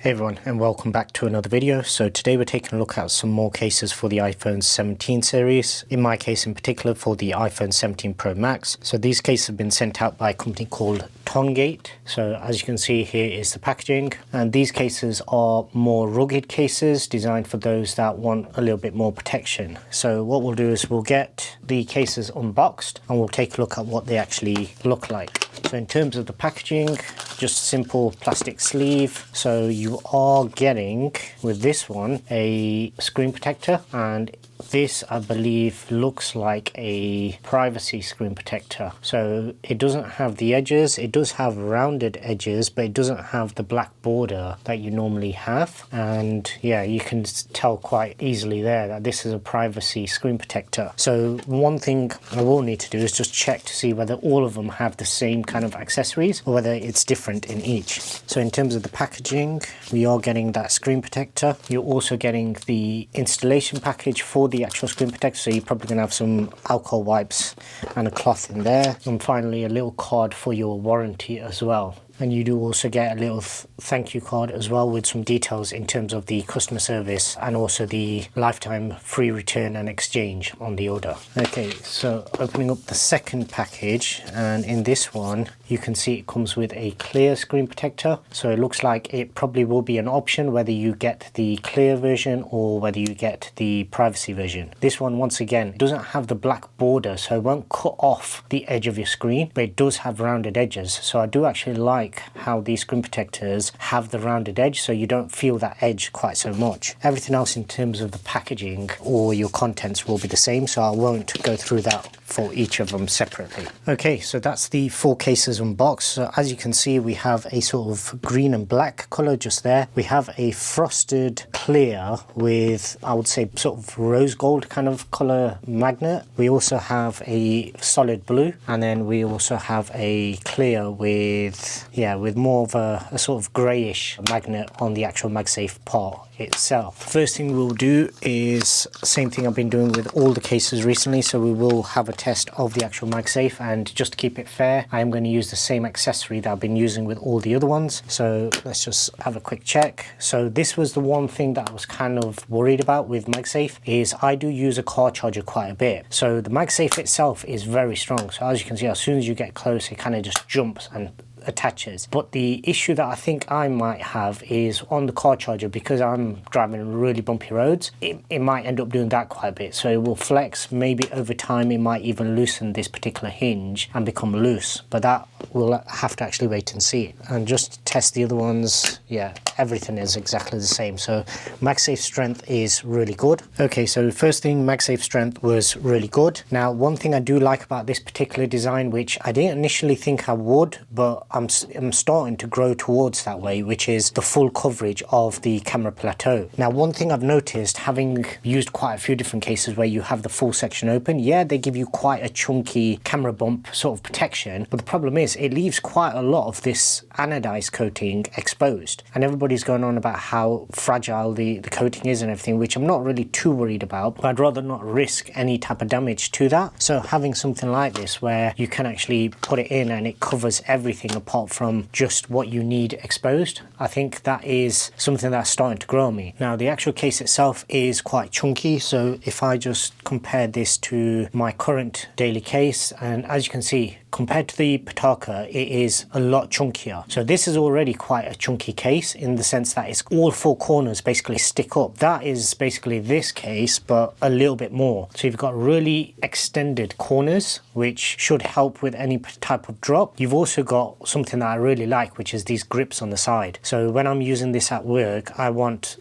Hey everyone, and welcome back to another video. So today we're taking a look at some more cases for the iPhone 17 series. In my case in particular for the iPhone 17 Pro Max. So these cases have been sent out by a company called Tongate. So as you can see, here is the packaging, and these cases are more rugged cases designed for those that want a little bit more protection. So what we'll do is we'll get the cases unboxed and we'll take a look at what they actually look like. So in terms of the packaging, just simple plastic sleeve. So you are getting with this one a screen protector, and this I believe looks like a privacy screen protector. So it doesn't have the edges, it does have rounded edges, but it doesn't have the black border that you normally have. And yeah, you can tell quite easily there that this is a privacy screen protector. So one thing I will need to do is just check to see whether all of them have the same kind of accessories or whether it's different in each. So in terms of the packaging, we are getting that screen protector. You're also getting the installation package for the actual screen protector, so you're probably going to have some alcohol wipes and a cloth in there, and finally a little card for your warranty as well. And you do also get a little thank you card as well with some details in terms of the customer service and also the lifetime free return and exchange on the order. Okay, so opening up the second package, and in this one you can see it comes with a clear screen protector. So it looks like it probably will be an option whether you get the clear version or whether you get the privacy version. This one, once again, doesn't have the black border, so it won't cut off the edge of your screen, but it does have rounded edges. So I do actually like how these screen protectors have the rounded edge, so you don't feel that edge quite so much. Everything else in terms of the packaging or your contents will be the same, so I won't go through that for each of them separately. Okay, so that's the 4 cases unboxed. So as you can see, we have a sort of green and black color just there. We have a frosted clear with, I would say, sort of rose gold kind of color magnet. We also have a solid blue, and then we also have a clear with, yeah, with more of a sort of grayish magnet on the actual MagSafe part itself. First thing we'll do is same thing I've been doing with all the cases recently. So we will have a test of the actual MagSafe, and just to keep it fair, I am going to use the same accessory that I've been using with all the other ones. So let's just have a quick check. So this was the one thing that I was kind of worried about with MagSafe, is I do use a car charger quite a bit. So the MagSafe itself is very strong. So as you can see, as soon as you get close, it kind of just jumps and attaches. But the issue that I think I might have is on the car charger, because I'm driving really bumpy roads, it might end up doing that quite a bit. So it will flex. Maybe over time it might even loosen this particular hinge and become loose, but that we'll have to actually wait and see. And just test the other ones, yeah, everything is exactly the same. So MagSafe strength is really good. Okay, so first thing, MagSafe strength was really good. Now one thing I do like about this particular design, which I didn't initially think I would, but I'm starting to grow towards that way, which is the full coverage of the camera plateau. Now one thing I've noticed, having used quite a few different cases where you have the full section open, yeah, they give you quite a chunky camera bump sort of protection, but the problem is it leaves quite a lot of this anodized coating exposed, and everybody's going on about how fragile the coating is and everything, which I'm not really too worried about, but I'd rather not risk any type of damage to that. So having something like this where you can actually put it in and it covers everything apart from just what you need exposed, I think that is something that's starting to grow on me. Now the actual case itself is quite chunky, so if I just compare this to my current daily case, and as you can see, compared to the Pitaka, it is a lot chunkier. So this is already quite a chunky case in the sense that it's all 4 corners basically stick up. That is basically this case, but a little bit more. So you've got really extended corners, which should help with any type of drop. You've also got something that I really like, which is these grips on the side. So when I'm using this at work, I want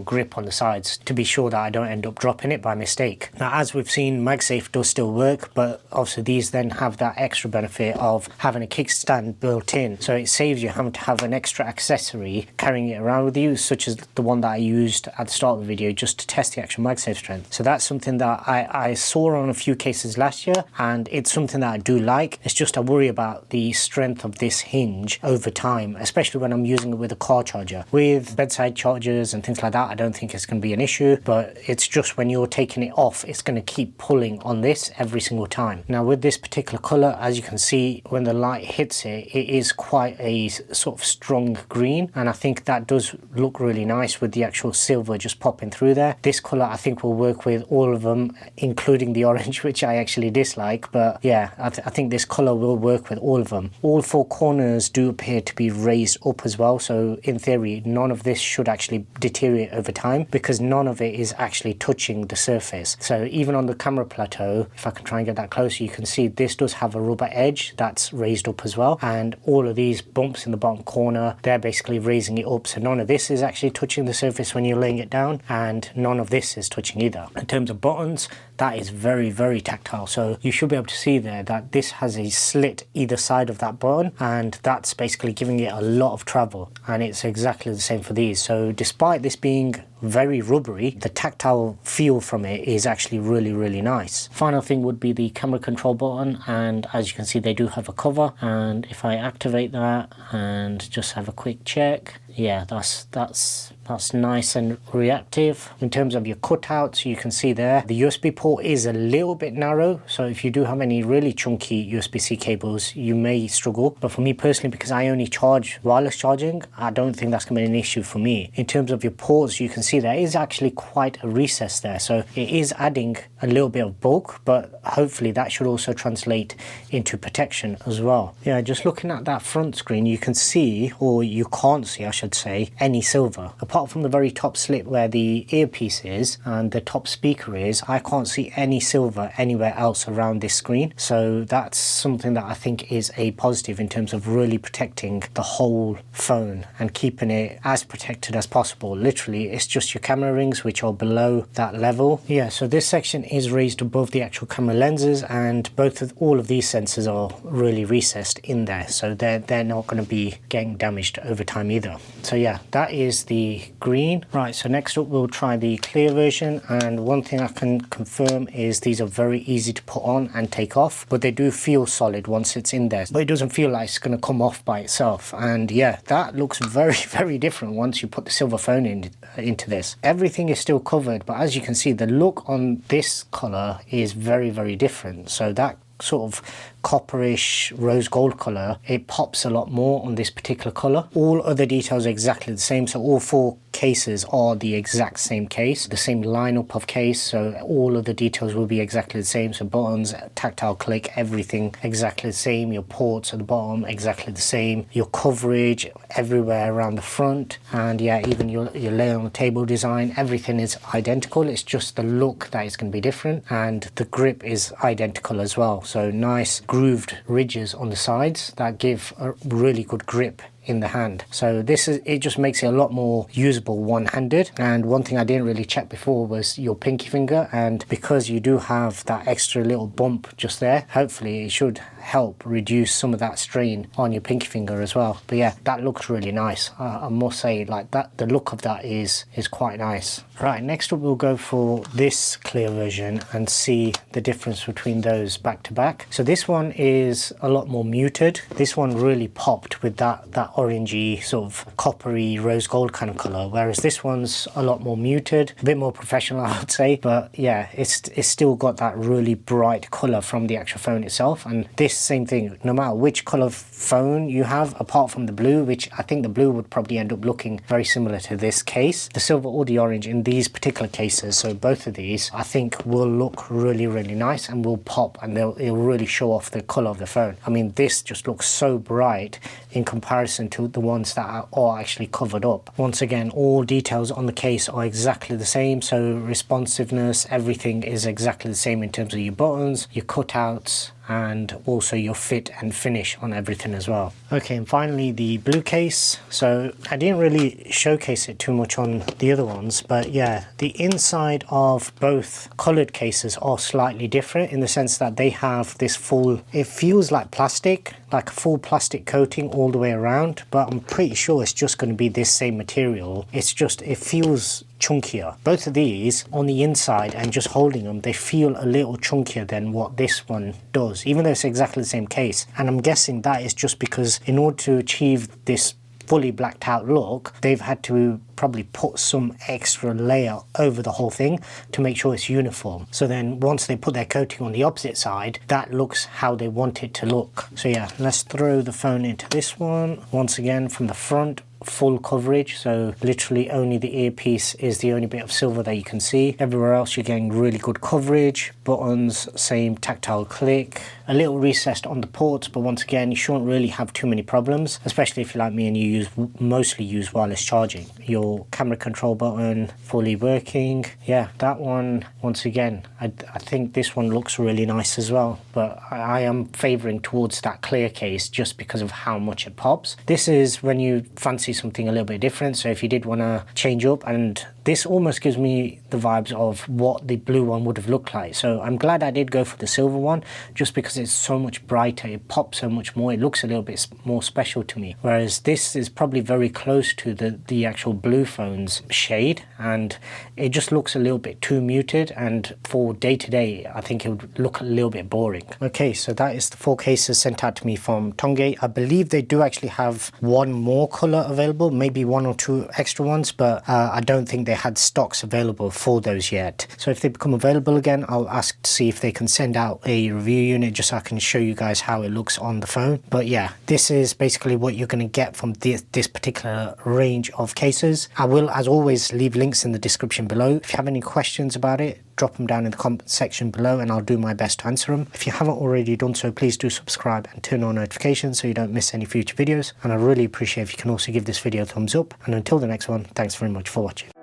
grip on the sides to be sure that I don't end up dropping it by mistake. Now, as we've seen, MagSafe does still work, but also these then have that extra benefit of having a kickstand built in. So it saves you having to have an extra accessory carrying it around with you, such as the one that I used at the start of the video just to test the actual MagSafe strength. So that's something that I saw on a few cases last year, and it's something that I do like. It's just I worry about the strength of this hinge over time, especially when I'm using it with a car charger. With bedside chargers and things like that, I don't think it's going to be an issue, but it's just when you're taking it off, it's going to keep pulling on this every single time. Now with this particular color, as you can see when the light hits it, it is quite a sort of strong green, and I think that does look really nice with the actual silver just popping through there. This color I think will work with all of them, including the orange, which I actually dislike, but yeah, I think this color will work with all of them. All four corners do appear to be raised up as well, so in theory none of this should actually deteriorate over time because none of it is actually touching the surface. So even on the camera plateau, if I can try and get that closer, you can see this does have a rubber edge that's raised up as well, and all of these bumps in the bottom corner, they're basically raising it up, so none of this is actually touching the surface when you're laying it down, and none of this is touching either. In terms of buttons, that is very tactile, so you should be able to see there that this has a slit either side of that button, and that's basically giving it a lot of travel, and it's exactly the same for these. So despite this being very rubbery, the tactile feel from it is actually really nice. Final thing would be the camera control button, and as you can see they do have a cover, and if I activate that and just have a quick check, yeah, that's nice and reactive. In terms of your cutouts, you can see there the USB port is a little bit narrow, so if you do have any really chunky USB-C cables you may struggle, but for me personally, because I only charge wireless charging, I don't think that's going to be an issue for me. In terms of your ports, you can see there is actually quite a recess there, so it is adding a little bit of bulk, but hopefully that should also translate into protection as well. Yeah, just looking at that front screen, you can see, or you can't see I should say, any silver. Apart from the very top slit where the earpiece is and the top speaker is, I can't see any silver anywhere else around this screen, so that's something that I think is a positive in terms of really protecting the whole phone and keeping it as protected as possible. Literally, it's just your camera rings which are below that level. Yeah, so this section is raised above the actual camera lenses, and all of these sensors are really recessed in there, so they're not going to be getting damaged over time either. So yeah, that is the green. Right, so next up we'll try the clear version, and one thing I can confirm is these are very easy to put on and take off, but they do feel solid once it's in there, but it doesn't feel like it's going to come off by itself. And yeah, that looks very different once you put the silver phone into this. Everything is still covered, but as you can see the look on this color is very different. So that sort of copperish rose gold color, it pops a lot more on this particular color. All other details are exactly the same, so all four cases are the exact same case, the same lineup of case, so all of the details will be exactly the same. So buttons, tactile click, everything exactly the same. Your ports at the bottom exactly the same, your coverage everywhere around the front, and yeah, even your lay on the table design, everything is identical. It's just the look that is going to be different, and the grip is identical as well. So nice grooved ridges on the sides that give a really good grip in the hand. So it just makes it a lot more usable one-handed. And one thing I didn't really check before was your pinky finger, and because you do have that extra little bump just there, hopefully it should help reduce some of that strain on your pinky finger as well. But yeah, that looks really nice. I must say, like, that the look of that is quite nice. Right, next up we'll go for this clear version and see the difference between those back to back. So this one is a lot more muted. This one really popped with that orangey sort of coppery rose gold kind of color, whereas this one's a lot more muted, a bit more professional I would say. But yeah, it's still got that really bright color from the actual phone itself. And this same thing, no matter which color phone you have apart from the blue, which I think the blue would probably end up looking very similar to this case, the silver or the orange in these particular cases, so both of these I think will look really nice and will pop, and it'll really show off the color of the phone. I mean, this just looks so bright in comparison to the ones that are actually covered up. Once again, all details on the case are exactly the same, so responsiveness, everything is exactly the same in terms of your buttons, your cutouts, and also your fit and finish on everything as well. Okay, and finally the blue case. So I didn't really showcase it too much on the other ones, but yeah, the inside of both colored cases are slightly different in the sense that they have this full, it feels like plastic, like a full plastic coating all the way around, but I'm pretty sure it's just going to be this same material. It's just, it feels chunkier. Both of these on the inside, and just holding them, they feel a little chunkier than what this one does, even though it's exactly the same case. And I'm guessing that is just because in order to achieve this fully blacked out look, they've had to probably put some extra layer over the whole thing to make sure it's uniform. So then once they put their coating on the opposite side, that looks how they want it to look. So yeah, let's throw the phone into this one. Once again, from the front, full coverage, so literally only the earpiece is the only bit of silver that you can see. Everywhere else you're getting really good coverage. Buttons, same tactile click, a little recessed on the ports, but once again you shouldn't really have too many problems, especially if you're like me and you mostly use wireless charging. Your camera control button fully working. Yeah, that one, once again, I think this one looks really nice as well, but I am favoring towards that clear case just because of how much it pops. This is when you fancy something a little bit different, so if you did want to change up, and this almost gives me the vibes of what the blue one would have looked like. So I'm glad I did go for the silver one, just because it's so much brighter, it pops so much more, it looks a little bit more special to me. Whereas this is probably very close to the actual blue phone's shade, and it just looks a little bit too muted, and for day to day I think it would look a little bit boring. Okay, so that is the 4 cases sent out to me from Tongate. I believe they do actually have one more color available, maybe 1 or 2 extra ones, but I don't think they had stocks available for those yet. So if they become available again, I'll ask to see if they can send out a review unit just so I can show you guys how it looks on the phone. But yeah, this is basically what you're going to get from this particular range of cases. I will, as always, leave links in the description below. If you have any questions about it, drop them down in the comment section below and I'll do my best to answer them. If you haven't already done so, please do subscribe and turn on notifications so you don't miss any future videos. And I really appreciate if you can also give this video a thumbs up. And until the next one, thanks very much for watching.